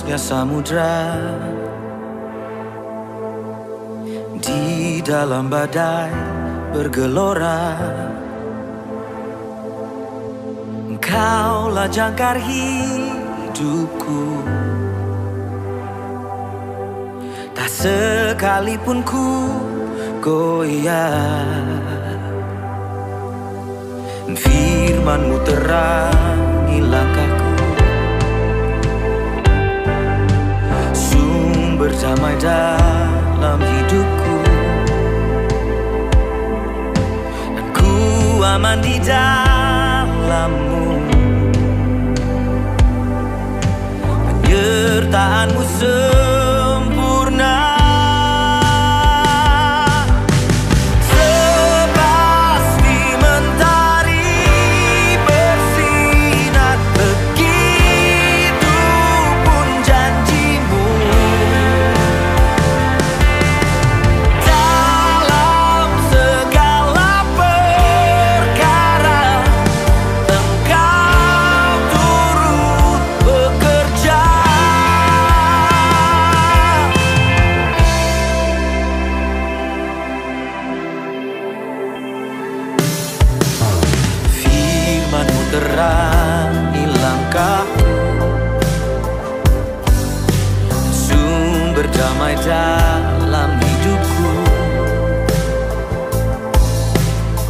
ya samudra, di dalam badai bergelora. Engkaulah jangkar hidupku, tak sekalipun ku goyah. Firman-Mu terangi langkahku, sumber damai dalam hidupku, dan ku aman di dalam-Mu. Penyertaan-Mu sempurna, sepasti mentari bersinar, begitu pun janji-Mu. Dalam segala perkara Engkau turut bekerja. Firman-Mu terangi langkahku, sumber damai dalam hidupku.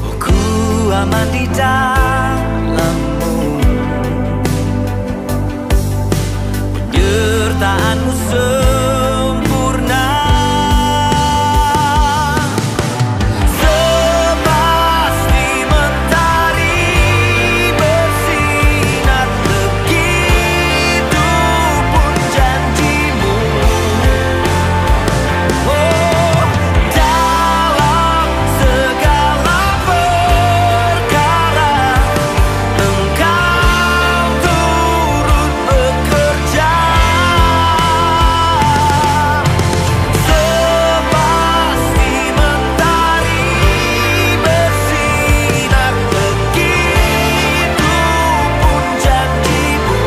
Oh, ku aman di dalam-Mu. Penyertaan-Mu sempurna, sepasti mentari bersinar, begitu pun janji-Mu. Oh, dalam segala perkara Engkau turut bekerja. Sepasti mentari bersinar, begitu pun janji-Mu.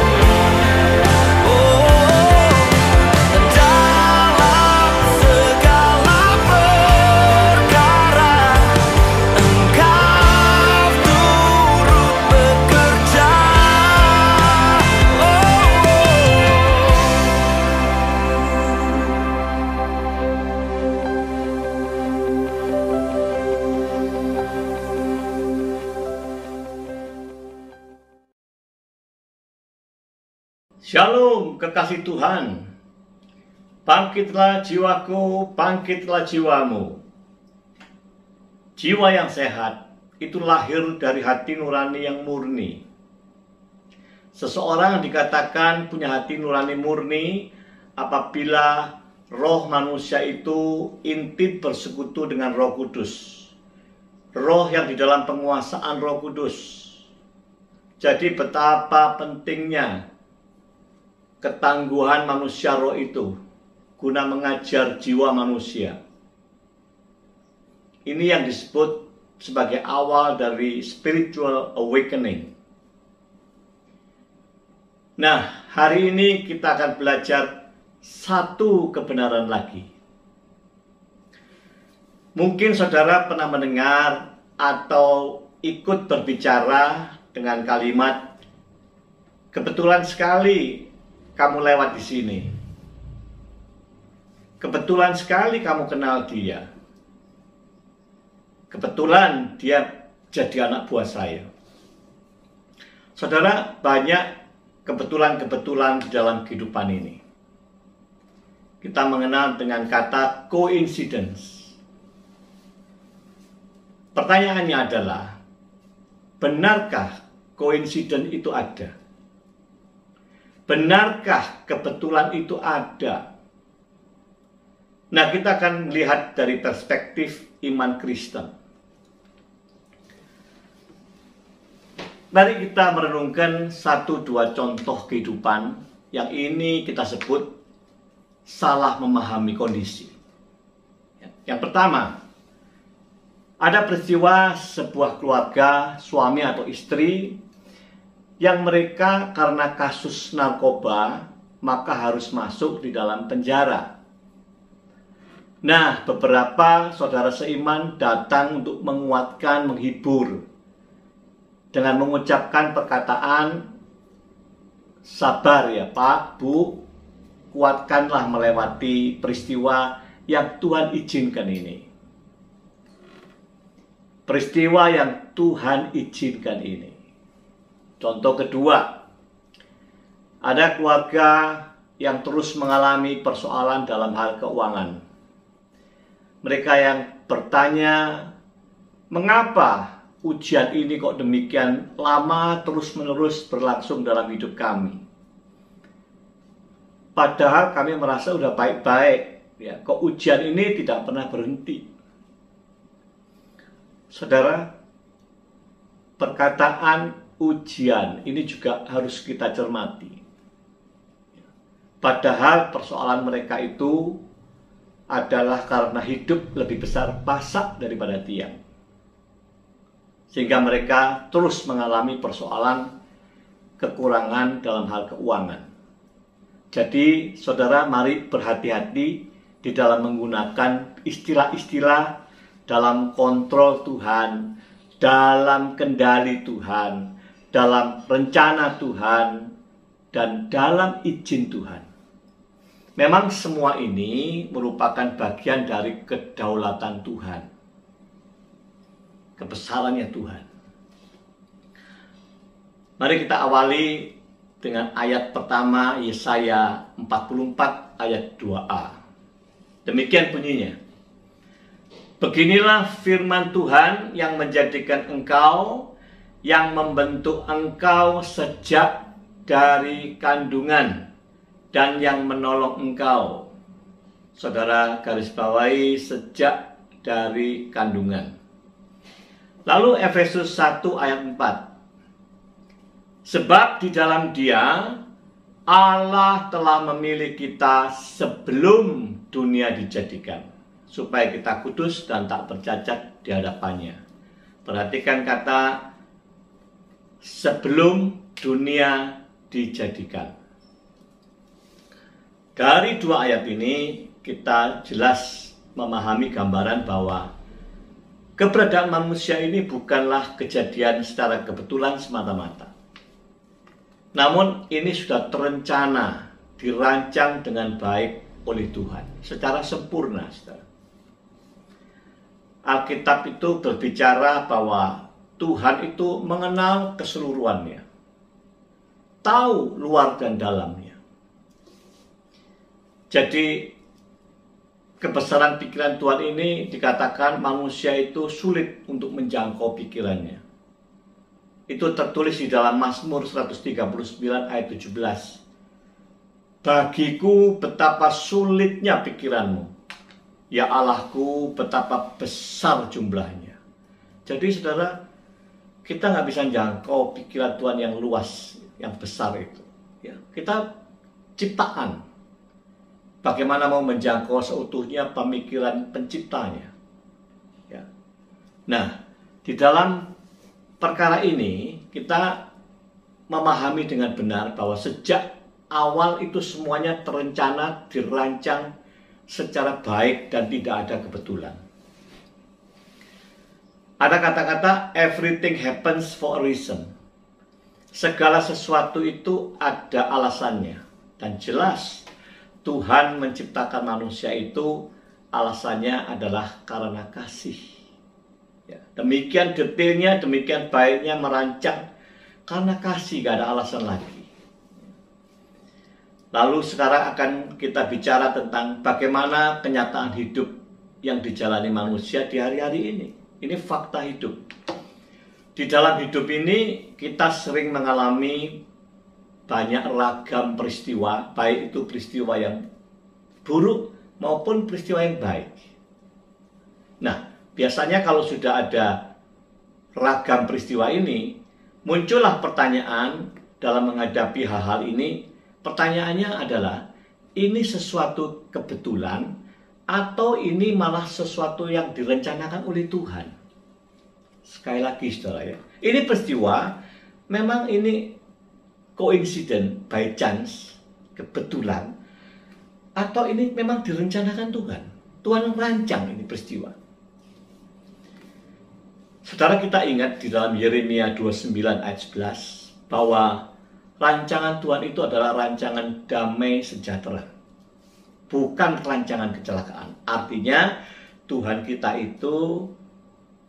Oh, dalam segala perkara Engkau turut bekerja. Shalom kekasih Tuhan. Bangkitlah jiwaku, bangkitlah jiwamu. Jiwa yang sehat itu lahir dari hati nurani yang murni. Seseorang dikatakan punya hati nurani murni apabila roh manusia itu intim bersekutu dengan Roh Kudus. Roh yang di dalam penguasaan Roh Kudus. Jadi betapa pentingnya ketangguhan manusia roh itu guna mengajar jiwa manusia. Ini yang disebut sebagai awal dari spiritual awakening. Nah, hari ini kita akan belajar satu kebenaran lagi. Mungkin saudara pernah mendengar atau ikut berbicara dengan kalimat, kebetulan sekali kamu lewat di sini. Kebetulan sekali kamu kenal dia. Kebetulan dia jadi anak buah saya. Saudara, banyak kebetulan-kebetulan di dalam kehidupan ini. Kita mengenal dengan kata coincidence. Pertanyaannya adalah, benarkah coincidence itu ada? Benarkah kebetulan itu ada? Nah, kita akan melihat dari perspektif iman Kristen. Mari kita merenungkan 1-2 contoh kehidupan yang ini kita sebut salah memahami kondisi. Yang pertama, ada peristiwa sebuah keluarga, suami atau istri, yang mereka karena kasus narkoba maka harus masuk di dalam penjara. Nah, beberapa saudara seiman datang untuk menguatkan, menghibur dengan mengucapkan perkataan, sabar ya Pak, Bu, kuatkanlah melewati peristiwa yang Tuhan izinkan ini. Peristiwa yang Tuhan izinkan ini. Contoh kedua, ada keluarga yang terus mengalami persoalan dalam hal keuangan. Mereka yang bertanya, mengapa ujian ini kok demikian lama terus-menerus berlangsung dalam hidup kami? Padahal kami merasa udah baik-baik, ya, kok ujian ini tidak pernah berhenti. Saudara, perkataan ujian ini juga harus kita cermati. Padahal persoalan mereka itu adalah karena hidup lebih besar pasak daripada tiang. Sehingga mereka terus mengalami persoalan kekurangan dalam hal keuangan. Jadi, saudara, mari berhati-hati di dalam menggunakan istilah-istilah dalam kontrol Tuhan, dalam kendali Tuhan, dalam rencana Tuhan, dan dalam izin Tuhan. Memang semua ini merupakan bagian dari kedaulatan Tuhan, kebesarannya Tuhan. Mari kita awali dengan ayat pertama Yesaya 44 ayat 2a. Demikian bunyinya. Beginilah firman Tuhan yang menjadikan engkau, yang membentuk engkau sejak dari kandungan, dan yang menolong engkau. Saudara garis bawahi, sejak dari kandungan. Lalu Efesus 1 ayat 4. Sebab di dalam Dia Allah telah memilih kita sebelum dunia dijadikan, supaya kita kudus dan tak bercacat di hadapannya. Perhatikan kata sebelum dunia dijadikan. Dari dua ayat ini kita jelas memahami gambaran bahwa keberadaan manusia ini bukanlah kejadian secara kebetulan semata-mata. Namun ini sudah terencana, dirancang dengan baik oleh Tuhan secara sempurna, saudara. Alkitab itu berbicara bahwa Tuhan itu mengenal keseluruhannya, tahu luar dan dalamnya. Jadi kebesaran pikiran Tuhan ini dikatakan manusia itu sulit untuk menjangkau pikirannya. Itu tertulis di dalam Mazmur 139 ayat 17. Bagiku betapa sulitnya pikiranmu, ya Allahku betapa besar jumlahnya. Jadi saudara, kita nggak bisa jangkau pikiran Tuhan yang luas, yang besar itu. Ya, kita ciptaan. Bagaimana mau menjangkau seutuhnya pemikiran penciptanya? Ya. Nah, di dalam perkara ini kita memahami dengan benar bahwa sejak awal itu semuanya terencana, dirancang secara baik dan tidak ada kebetulan. Ada kata-kata everything happens for a reason. Segala sesuatu itu ada alasannya. Dan jelas Tuhan menciptakan manusia itu alasannya adalah karena kasih. Ya, demikian detailnya, demikian baiknya merancang karena kasih, gak ada alasan lagi. Lalu sekarang akan kita bicara tentang bagaimana kenyataan hidup yang dijalani manusia di hari-hari ini. Ini fakta hidup. Di dalam hidup ini kita sering mengalami banyak ragam peristiwa, baik itu peristiwa yang buruk maupun peristiwa yang baik. Nah, biasanya kalau sudah ada ragam peristiwa ini, muncullah pertanyaan dalam menghadapi hal-hal ini. Pertanyaannya adalah, ini sesuatu kebetulan atau ini malah sesuatu yang direncanakan oleh Tuhan? Sekali lagi saudara ya, ini peristiwa memang ini coincidence, by chance, kebetulan atau ini memang direncanakan Tuhan? Tuhan merancang ini peristiwa. Saudara, kita ingat di dalam Yeremia 29 ayat 11 bahwa rancangan Tuhan itu adalah rancangan damai sejahtera, bukan rancangan kecelakaan. Artinya Tuhan kita itu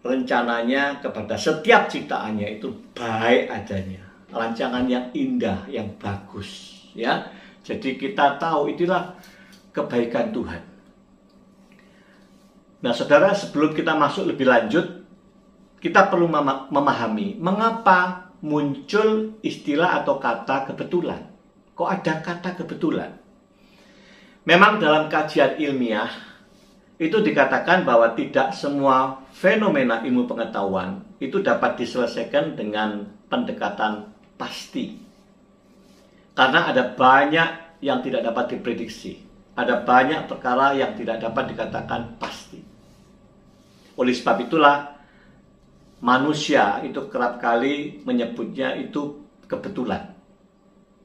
rencananya kepada setiap ciptaannya itu baik adanya, rancangan yang indah, yang bagus, ya. Jadi kita tahu itulah kebaikan Tuhan. Nah, saudara, sebelum kita masuk lebih lanjut, kita perlu memahami mengapa muncul istilah atau kata kebetulan. Kok ada kata kebetulan? Memang dalam kajian ilmiah itu dikatakan bahwa tidak semua fenomena ilmu pengetahuan itu dapat diselesaikan dengan pendekatan pasti. Karena ada banyak yang tidak dapat diprediksi. Ada banyak perkara yang tidak dapat dikatakan pasti. Oleh sebab itulah manusia itu kerap kali menyebutnya itu kebetulan.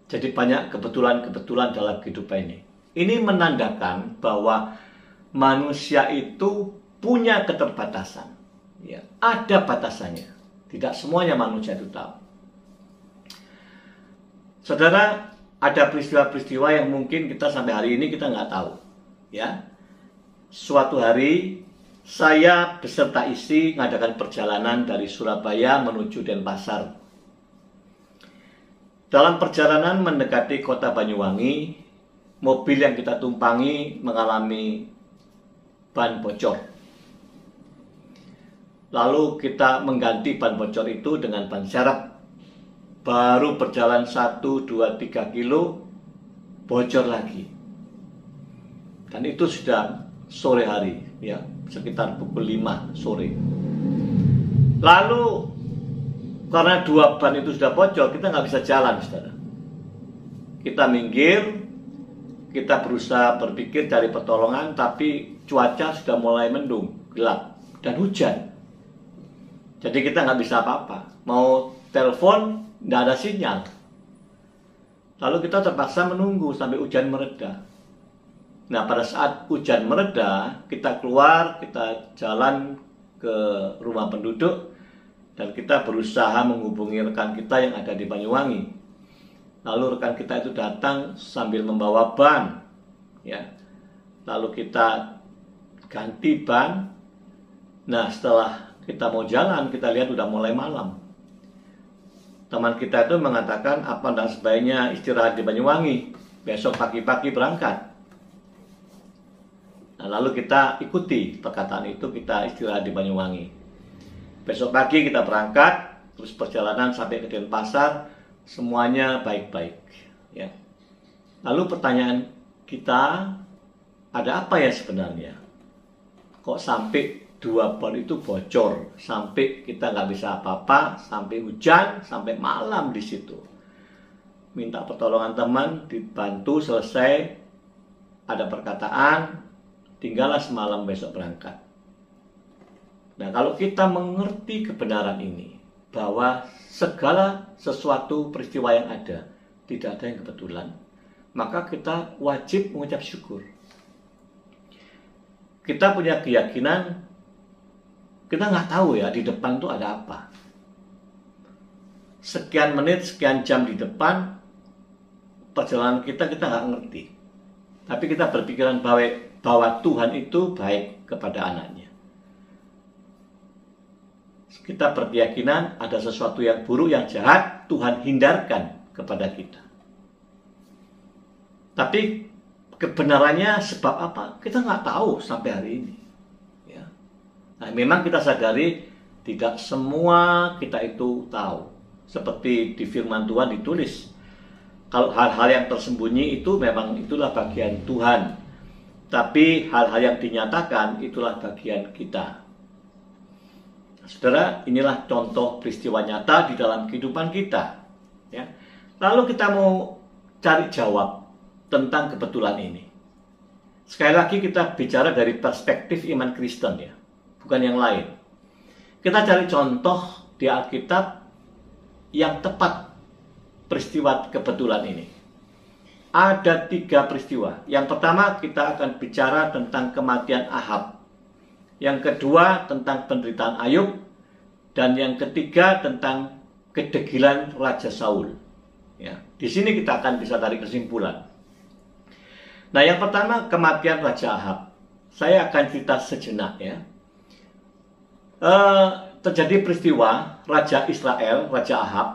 Jadi banyak kebetulan-kebetulan dalam kehidupan ini. Ini menandakan bahwa manusia itu punya keterbatasan. Ya, ada batasannya. Tidak semuanya manusia itu tahu. Saudara, ada peristiwa-peristiwa yang mungkin kita sampai hari ini kita nggak tahu. Ya, suatu hari saya beserta istri mengadakan perjalanan dari Surabaya menuju Denpasar. Dalam perjalanan mendekati kota Banyuwangi, mobil yang kita tumpangi mengalami ban bocor. Lalu kita mengganti ban bocor itu dengan ban serep. Baru berjalan 1, 2, 3 kilo, bocor lagi. Dan itu sudah sore hari, ya, sekitar pukul 5 sore. Lalu karena 2 ban itu sudah bocor, kita nggak bisa jalan, saudara. Kita minggir, kita berusaha berpikir cari pertolongan, tapi cuaca sudah mulai mendung, gelap, dan hujan. Jadi kita nggak bisa apa-apa. Mau telepon, nggak ada sinyal. Lalu kita terpaksa menunggu sampai hujan mereda. Nah, pada saat hujan mereda, kita keluar, kita jalan ke rumah penduduk, dan kita berusaha menghubungi rekan kita yang ada di Banyuwangi. Lalu rekan kita itu datang sambil membawa ban, ya. Lalu kita ganti ban. Nah, setelah kita mau jalan, kita lihat udah mulai malam. Teman kita itu mengatakan, apa enggak sebaiknya istirahat di Banyuwangi, besok pagi-pagi berangkat. Nah, lalu kita ikuti perkataan itu, kita istirahat di Banyuwangi. Besok pagi kita berangkat, terus perjalanan sampai ke Denpasar, semuanya baik-baik. Ya. Lalu pertanyaan kita, ada apa ya sebenarnya? Kok sampai 2 ban itu bocor, sampai kita nggak bisa apa-apa, sampai hujan, sampai malam di situ. Minta pertolongan teman, dibantu selesai, ada perkataan, tinggallah semalam besok berangkat. Nah, kalau kita mengerti kebenaran ini, bahwa segala sesuatu peristiwa yang ada, tidak ada yang kebetulan, maka kita wajib mengucap syukur. Kita punya keyakinan, kita nggak tahu ya di depan itu ada apa. Sekian menit, sekian jam di depan, perjalanan kita nggak ngerti. Tapi kita berpikiran bahwa Tuhan itu baik kepada anaknya. Kita berkeyakinan ada sesuatu yang buruk, yang jahat, Tuhan hindarkan kepada kita. Tapi kebenarannya sebab apa? Kita nggak tahu sampai hari ini. Ya. Nah, memang kita sadari tidak semua kita itu tahu. Seperti di firman Tuhan ditulis, kalau hal-hal yang tersembunyi itu memang itulah bagian Tuhan. Tapi hal-hal yang dinyatakan itulah bagian kita. Saudara, inilah contoh peristiwa nyata di dalam kehidupan kita. Ya. Lalu kita mau cari jawab tentang kebetulan ini. Sekali lagi kita bicara dari perspektif iman Kristen, ya, bukan yang lain. Kita cari contoh di Alkitab yang tepat peristiwa kebetulan ini. ada 3 peristiwa. Yang pertama kita akan bicara tentang kematian Ahab. Yang kedua tentang penderitaan Ayub. Dan yang ketiga tentang kedegilan Raja Saul. Ya, di sini kita akan bisa tarik kesimpulan. Nah, yang pertama kematian Raja Ahab. Saya akan cerita sejenak ya. Terjadi peristiwa Raja Israel, Raja Ahab,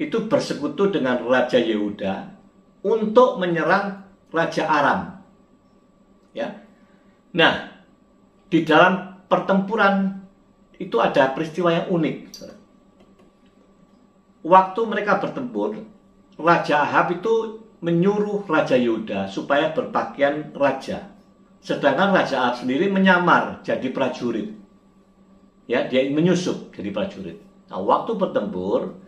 itu bersekutu dengan Raja Yehuda untuk menyerang Raja Aram. Ya. Nah, di dalam pertempuran itu ada peristiwa yang unik. Waktu mereka bertempur, Raja Ahab itu menyuruh Raja Yehuda supaya berpakaian raja. Sedangkan Raja Ahab sendiri menyamar jadi prajurit. Ya, dia menyusup jadi prajurit. Nah, waktu bertempur,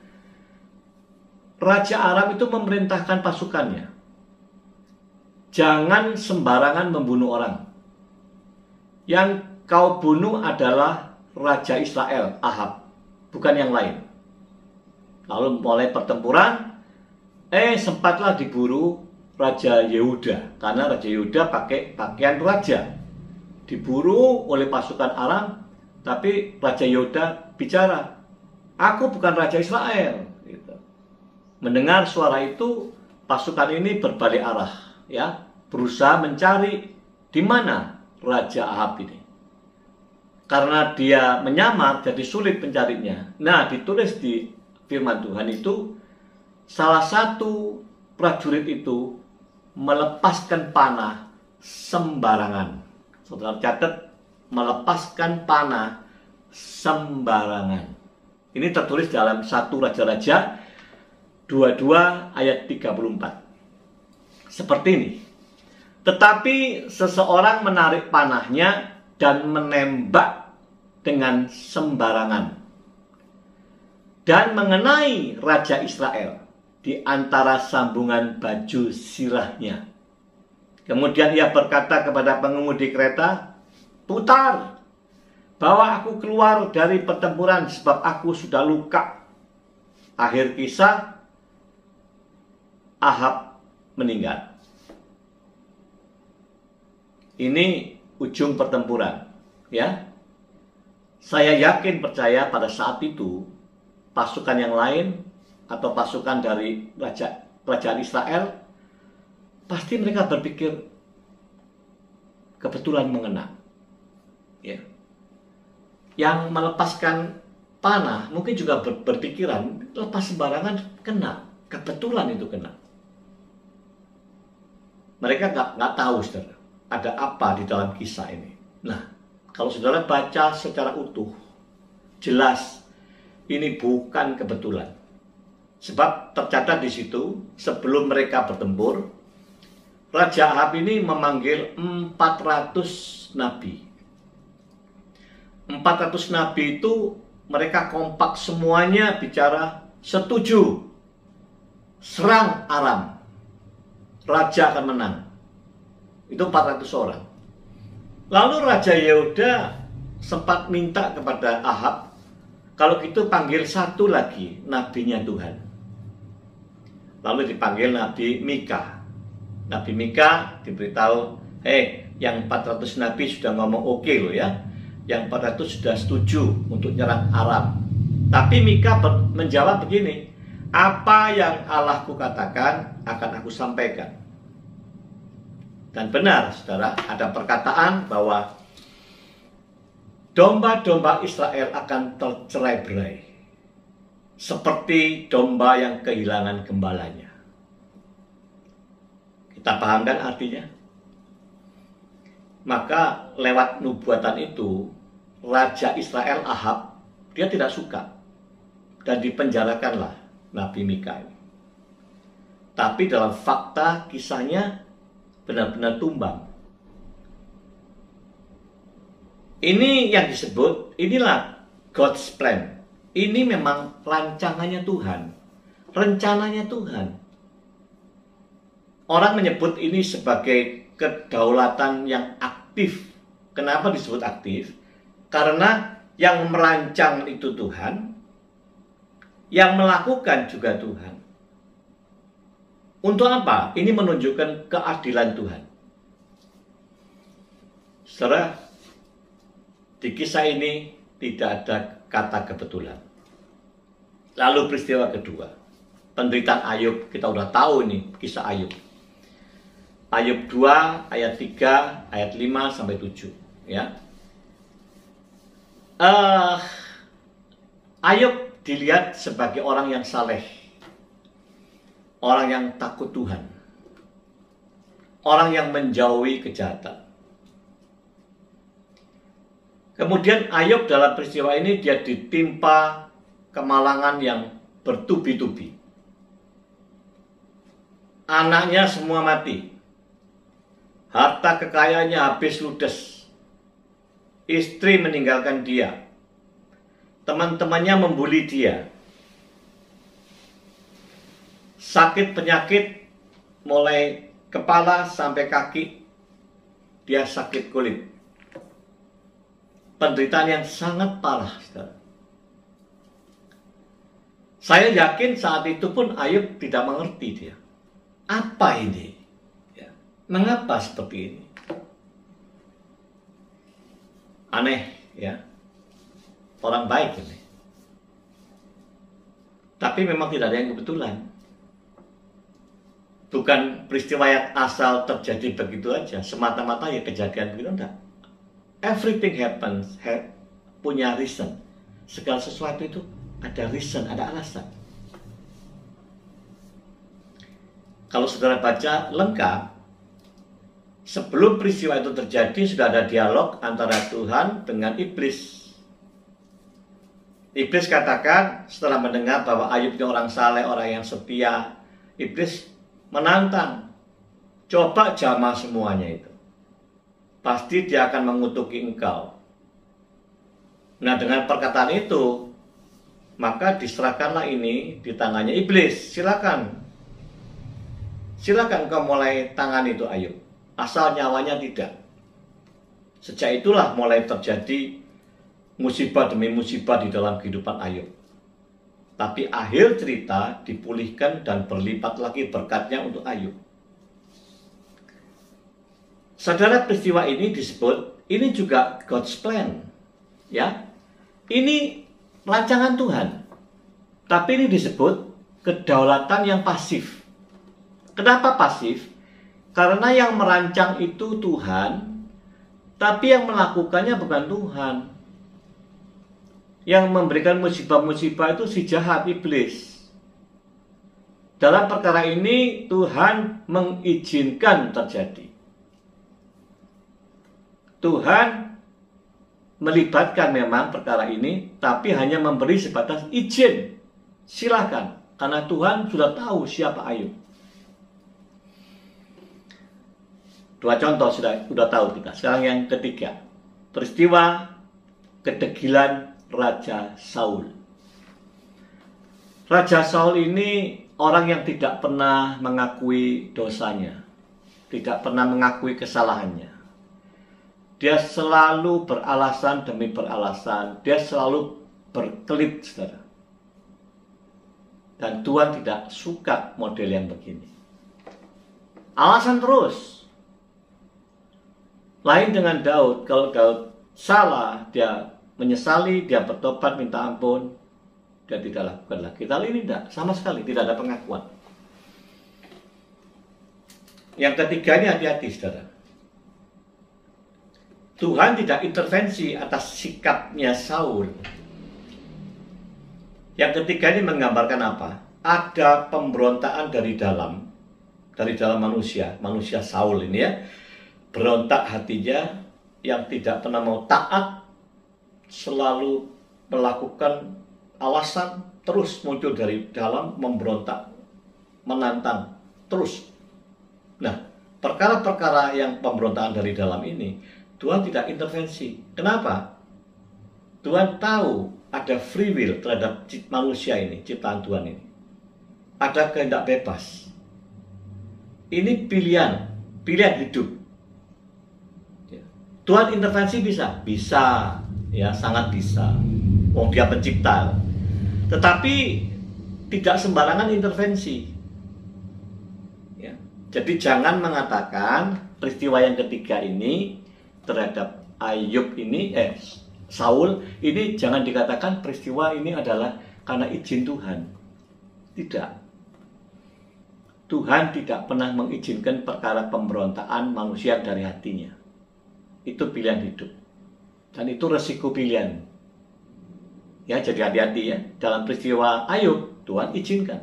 Raja Aram itu memerintahkan pasukannya, jangan sembarangan membunuh orang. Yang kau bunuh adalah Raja Israel, Ahab, bukan yang lain. Lalu mulai pertempuran, sempatlah diburu Raja Yehuda, karena Raja Yehuda pakai pakaian raja. Diburu oleh pasukan Aram, tapi Raja Yehuda bicara, aku bukan Raja Israel. Mendengar suara itu, pasukan ini berbalik arah, ya, berusaha mencari di mana Raja Ahab ini. Karena dia menyamar, jadi sulit pencarinya. Nah, ditulis di firman Tuhan itu, salah satu prajurit itu melepaskan panah sembarangan. Saudara catat, melepaskan panah sembarangan. Ini tertulis dalam 1 Raja-Raja 22 ayat 34. Seperti ini. Tetapi seseorang menarik panahnya dan menembak dengan sembarangan dan mengenai Raja Israel di antara sambungan baju sirahnya. Kemudian ia berkata kepada pengemudi kereta, putar, bawa aku keluar dari pertempuran sebab aku sudah luka. Akhir kisah, Ahab meninggal. Ini ujung pertempuran, ya. Saya yakin percaya pada saat itu pasukan yang lain atau pasukan dari kerajaan Israel pasti mereka berpikir kebetulan mengena. Ya. Yang melepaskan panah mungkin juga berpikiran lepas sembarangan kena, kebetulan itu kena. Mereka nggak tahu, saudara, ada apa di dalam kisah ini. Nah, kalau saudara baca secara utuh, jelas ini bukan kebetulan. Sebab tercatat di situ, sebelum mereka bertempur, Raja Ahab ini memanggil 400 nabi. 400 nabi itu mereka kompak semuanya bicara setuju. Serang Aram. Raja akan menang. Itu 400 orang. Lalu Raja Yehuda sempat minta kepada Ahab, kalau gitu panggil satu lagi nabinya Tuhan. Lalu dipanggil Nabi Mika. Nabi Mika diberitahu, yang 400 nabi sudah ngomong oke loh ya. Yang 400 sudah setuju untuk nyerang Aram. Tapi Mika menjawab begini, apa yang Allahku katakan akan aku sampaikan. Dan benar, saudara, ada perkataan bahwa domba-domba Israel akan tercerai-berai seperti domba yang kehilangan gembalanya. Kita pahamkan artinya? Maka lewat nubuatan itu, Raja Israel Ahab, dia tidak suka. Dan dipenjarakanlah Nabi Mika ini. Tapi dalam fakta kisahnya benar-benar tumbang. Ini yang disebut, inilah God's plan. Ini memang rancangannya Tuhan. Rencananya Tuhan. Orang menyebut ini sebagai kedaulatan yang aktif. Kenapa disebut aktif? Karena yang merancang itu Tuhan, yang melakukan juga Tuhan. Untuk apa? Ini menunjukkan keadilan Tuhan. Saudara, di kisah ini tidak ada kata kebetulan. Lalu peristiwa kedua, penderitaan Ayub. Kita udah tahu ini kisah Ayub. Ayub 2 ayat 3 ayat 5 sampai 7 ya. Ayub dilihat sebagai orang yang saleh, orang yang takut Tuhan, orang yang menjauhi kejahatan. Kemudian Ayub dalam peristiwa ini dia ditimpa kemalangan yang bertubi-tubi. Anaknya semua mati. Harta kekayaannya habis ludes. Istri meninggalkan dia. Teman-temannya membuli dia. Sakit penyakit mulai kepala sampai kaki. Dia sakit kulit. Penderitaan yang sangat parah, saudara. Saya yakin saat itu pun Ayub tidak mengerti dia. Apa ini? Ya. Mengapa seperti ini? Aneh, ya. Orang baik ini. Tapi memang tidak ada yang kebetulan. Bukan peristiwa yang asal terjadi begitu aja. Semata-mata ya kejadian begitu, enggak. Everything happens, punya reason. Segala sesuatu itu ada reason, ada alasan. Kalau saudara baca lengkap, sebelum peristiwa itu terjadi sudah ada dialog antara Tuhan dengan iblis. Iblis katakan setelah mendengar bahwa Ayub itu orang saleh, orang yang setia, iblis menantang, coba jamah semuanya itu. Pasti dia akan mengutuki engkau. Nah, dengan perkataan itu, maka diserahkanlah ini di tangannya iblis. Silakan engkau mulai tangan itu Ayub. Asal nyawanya tidak. Sejak itulah mulai terjadi musibah demi musibah di dalam kehidupan Ayub. Tapi akhir cerita dipulihkan dan berlipat lagi berkatnya untuk Ayub. Saudara, peristiwa ini disebut, ini juga God's plan. Ya, ini rancangan Tuhan. Tapi ini disebut kedaulatan yang pasif. Kenapa pasif? Karena yang merancang itu Tuhan, tapi yang melakukannya bukan Tuhan. Yang memberikan musibah-musibah itu si jahat, iblis. Dalam perkara ini Tuhan mengizinkan terjadi. Tuhan melibatkan memang perkara ini, tapi hanya memberi sebatas izin. Silakan, karena Tuhan sudah tahu siapa Ayub. Dua contoh sudah tahu kita. Sekarang yang ketiga, peristiwa kedegilan Raja Saul. Raja Saul ini orang yang tidak pernah mengakui dosanya, tidak pernah mengakui kesalahannya. Dia selalu beralasan demi beralasan. Dia selalu berkelit, saudara. Dan Tuhan tidak suka model yang begini. Alasan terus. Lain dengan Daud. Kalau Daud salah, dia menyesali, dia bertobat, minta ampun. Dia tidak lakukan lagi. Kali ini tidak, sama sekali tidak ada pengakuan. Yang ketiga ini hati-hati, saudara. Tuhan tidak intervensi atas sikapnya Saul. Yang ketiga ini menggambarkan apa? Ada pemberontakan dari dalam manusia Saul ini ya. Berontak hatinya, yang tidak pernah mau taat, selalu melakukan alasan, terus muncul dari dalam, memberontak, menantang, terus. Nah, perkara-perkara yang pemberontakan dari dalam ini Tuhan tidak intervensi. Kenapa? Tuhan tahu ada free will terhadap manusia ini, ciptaan Tuhan ini. Ada kehendak bebas. Ini pilihan hidup. Tuhan intervensi bisa? Bisa, ya sangat bisa. Oh, dia pencipta. Tetapi tidak sembarangan intervensi. Jadi jangan mengatakan peristiwa yang ketiga ini terhadap Ayub ini, Saul ini jangan dikatakan peristiwa ini adalah karena izin Tuhan. Tidak. Tuhan tidak pernah mengizinkan perkara pemberontakan manusia dari hatinya. Itu pilihan hidup. Dan itu resiko pilihan. Ya, jadi hati-hati ya. Dalam peristiwa Ayub, Tuhan izinkan.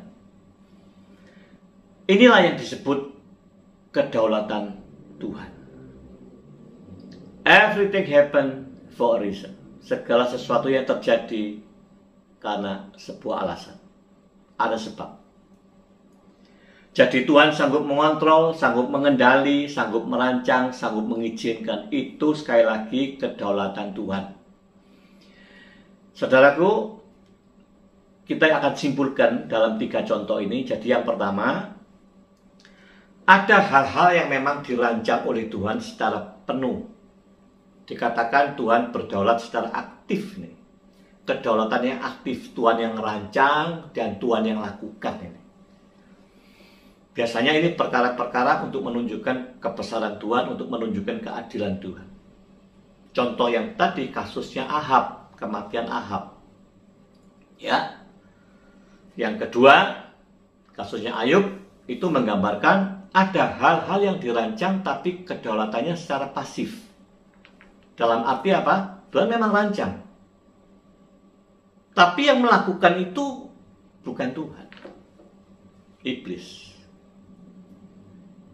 Inilah yang disebut kedaulatan Tuhan. Everything happen for a reason. Segala sesuatu yang terjadi karena sebuah alasan. Ada sebab. Jadi Tuhan sanggup mengontrol, sanggup mengendali, sanggup merancang, sanggup mengizinkan. Itu sekali lagi kedaulatan Tuhan. Saudaraku, kita akan simpulkan dalam 3 contoh ini. Jadi yang pertama, ada hal-hal yang memang dirancang oleh Tuhan secara penuh. Dikatakan Tuhan berdaulat secara aktif nih. Kedaulatannya aktif, Tuhan yang merancang dan Tuhan yang lakukan ini. Biasanya ini perkara-perkara untuk menunjukkan kebesaran Tuhan, untuk menunjukkan keadilan Tuhan. Contoh yang tadi kasusnya Ahab, kematian Ahab. Ya. Yang kedua, kasusnya Ayub itu menggambarkan ada hal-hal yang dirancang tapi kedaulatannya secara pasif. Dalam arti apa? Tuhan memang rancang. Tapi yang melakukan itu bukan Tuhan. Iblis.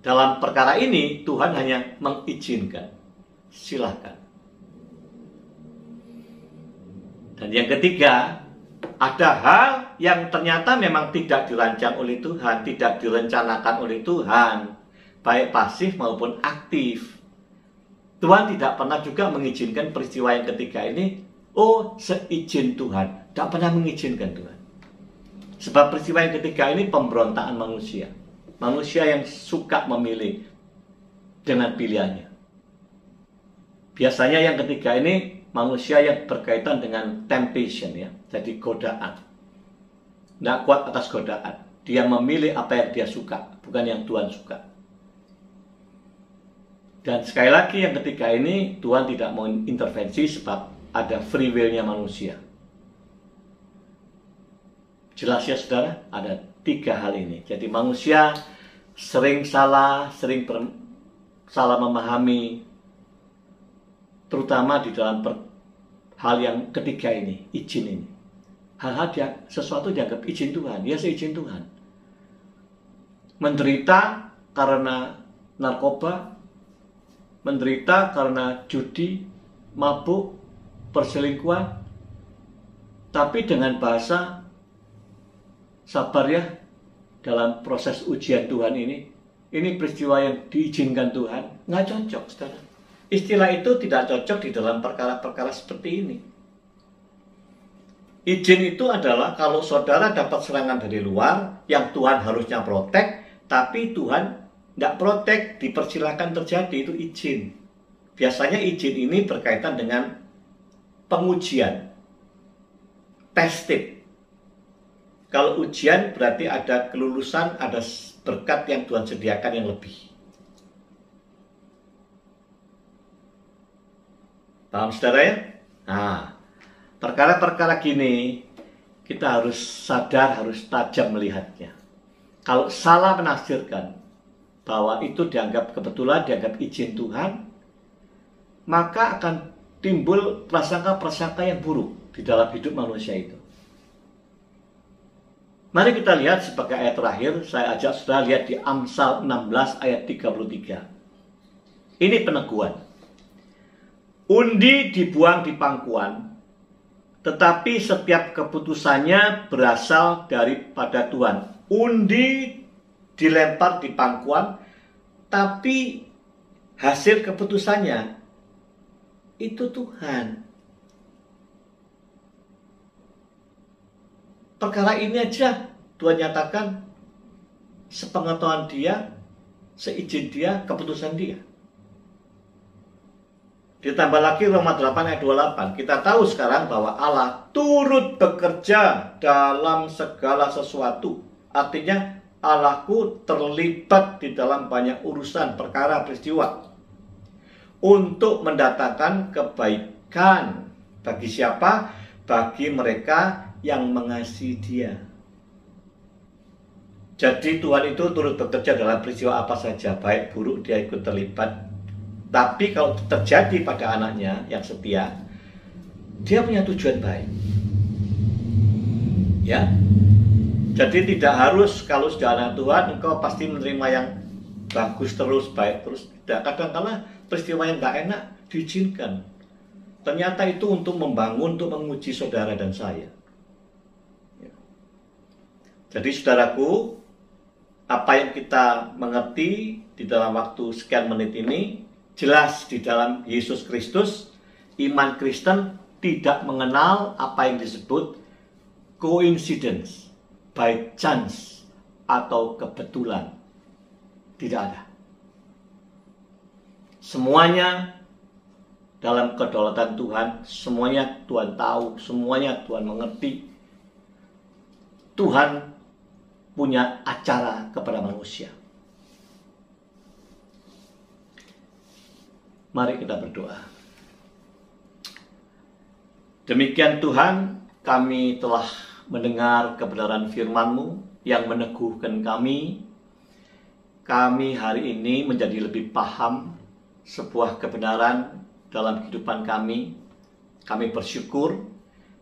Dalam perkara ini, Tuhan hanya mengizinkan. Silakan. Dan yang ketiga, ada hal yang ternyata memang tidak dirancang oleh Tuhan, tidak direncanakan oleh Tuhan, baik pasif maupun aktif. Tuhan tidak pernah juga mengizinkan peristiwa yang ketiga ini, seizin Tuhan. Tidak pernah mengizinkan Tuhan. Sebab peristiwa yang ketiga ini pemberontakan manusia. Manusia yang suka memilih dengan pilihannya. Biasanya yang ketiga ini manusia yang berkaitan dengan temptation ya. Jadi godaan. Tidak kuat atas godaan. Dia memilih apa yang dia suka, bukan yang Tuhan suka. Dan sekali lagi yang ketiga ini Tuhan tidak mau intervensi sebab ada free will-nya manusia. Jelas ya saudara, ada 3 hal ini. Jadi manusia sering salah, salah memahami, terutama di dalam hal yang ketiga ini, izin ini. Hal-hal sesuatu dianggap izin Tuhan, ya seizin Tuhan. Menderita karena narkoba, menderita karena judi, mabuk, perselingkuhan, tapi dengan bahasa sabar ya, dalam proses ujian Tuhan ini peristiwa yang diizinkan Tuhan, nggak cocok, saudara. Istilah itu tidak cocok di dalam perkara-perkara seperti ini. Izin itu adalah kalau saudara dapat serangan dari luar, yang Tuhan harusnya protek, tapi Tuhan nggak protek, dipersilakan terjadi, itu izin. Biasanya izin ini berkaitan dengan pengujian, tested. Kalau ujian berarti ada kelulusan, ada berkat yang Tuhan sediakan yang lebih. Paham saudara ya? Nah, perkara-perkara gini kita harus sadar, harus tajam melihatnya. Kalau salah menafsirkan bahwa itu dianggap kebetulan, dianggap izin Tuhan, maka akan timbul prasangka-prasangka yang buruk di dalam hidup manusia itu. Mari kita lihat sebagai ayat terakhir, saya ajak saudara lihat di Amsal 16 ayat 33. Ini peneguhan. Undi dibuang di pangkuan, tetapi setiap keputusannya berasal daripada Tuhan. Undi dilempar di pangkuan, tapi hasil keputusannya itu Tuhan. Perkara ini aja Tuhan nyatakan sepengetahuan dia, seizin dia, keputusan dia. Ditambah lagi Roma 8 ayat 28. Kita tahu sekarang bahwa Allah turut bekerja dalam segala sesuatu. Artinya Allahku terlibat di dalam banyak urusan, perkara, peristiwa untuk mendatangkan kebaikan bagi siapa? Bagi mereka yang mengasihi Dia. Jadi Tuhan itu turut bekerja dalam peristiwa apa saja, baik buruk Dia ikut terlibat. Tapi kalau terjadi pada anaknya yang setia, Dia punya tujuan baik. Ya. Jadi tidak harus kalau sudah anak Tuhan engkau pasti menerima yang bagus terus, baik terus. Tidak, kadang-kadang peristiwa yang tidak enak diizinkan. Ternyata itu untuk membangun, untuk menguji saudara dan saya. Ya. Jadi saudaraku, apa yang kita mengerti di dalam waktu sekian menit ini, jelas di dalam Yesus Kristus, iman Kristen tidak mengenal apa yang disebut coincidence, by chance, atau kebetulan. Tidak ada. Semuanya dalam kedaulatan Tuhan, semuanya Tuhan tahu, semuanya Tuhan mengerti. Tuhan punya acara kepada manusia. Mari kita berdoa. Demikian Tuhan, kami telah mendengar kebenaran firman-Mu yang meneguhkan kami. Kami hari ini menjadi lebih paham sebuah kebenaran dalam kehidupan kami. Kami bersyukur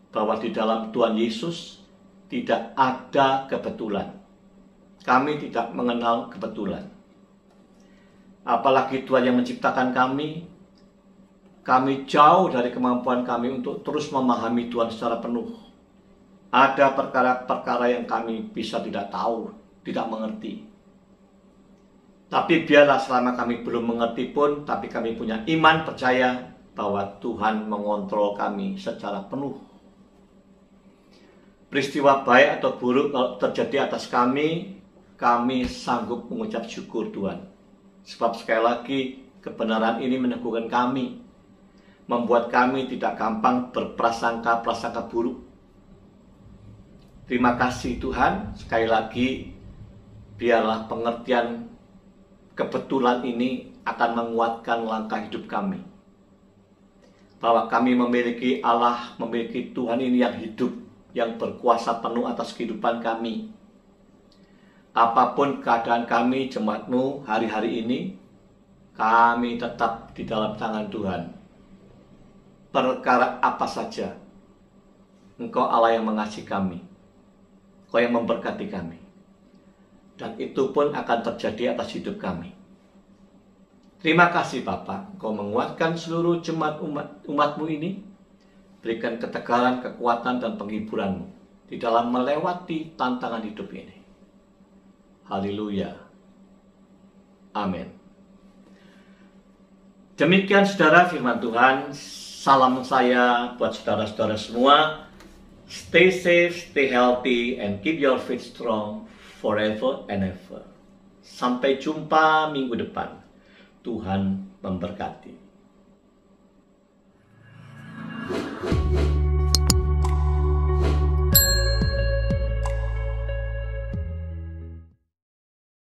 bahwa di dalam Tuhan Yesus tidak ada kebetulan. Kami tidak mengenal kebetulan. Apalagi Tuhan yang menciptakan kami jauh dari kemampuan kami untuk terus memahami Tuhan secara penuh. Ada perkara-perkara yang kami bisa tidak tahu, tidak mengerti. Tapi biarlah selama kami belum mengerti pun, tapi kami punya iman percaya bahwa Tuhan mengontrol kami secara penuh. Peristiwa baik atau buruk kalau terjadi atas kami sanggup mengucap syukur Tuhan. Sebab sekali lagi kebenaran ini meneguhkan kami, membuat kami tidak gampang berprasangka buruk. Terima kasih Tuhan, sekali lagi biarlah pengertian kebetulan ini akan menguatkan langkah hidup kami. Bahwa kami memiliki Allah, memiliki Tuhan ini yang hidup, yang berkuasa penuh atas kehidupan kami. Apapun keadaan kami, jemaat-Mu hari-hari ini, kami tetap di dalam tangan Tuhan. Perkara apa saja, Engkau Allah yang mengasihi kami, Engkau yang memberkati kami. Dan itu pun akan terjadi atas hidup kami. Terima kasih Bapa, Engkau menguatkan seluruh jemaat umat-Mu ini. Berikan ketegaran, kekuatan, dan penghiburan-Mu di dalam melewati tantangan hidup ini. Haleluya. Amin. Demikian saudara firman Tuhan. Salam saya buat saudara-saudara semua. Stay safe, stay healthy, and keep your faith strong forever and ever. Sampai jumpa minggu depan. Tuhan memberkati.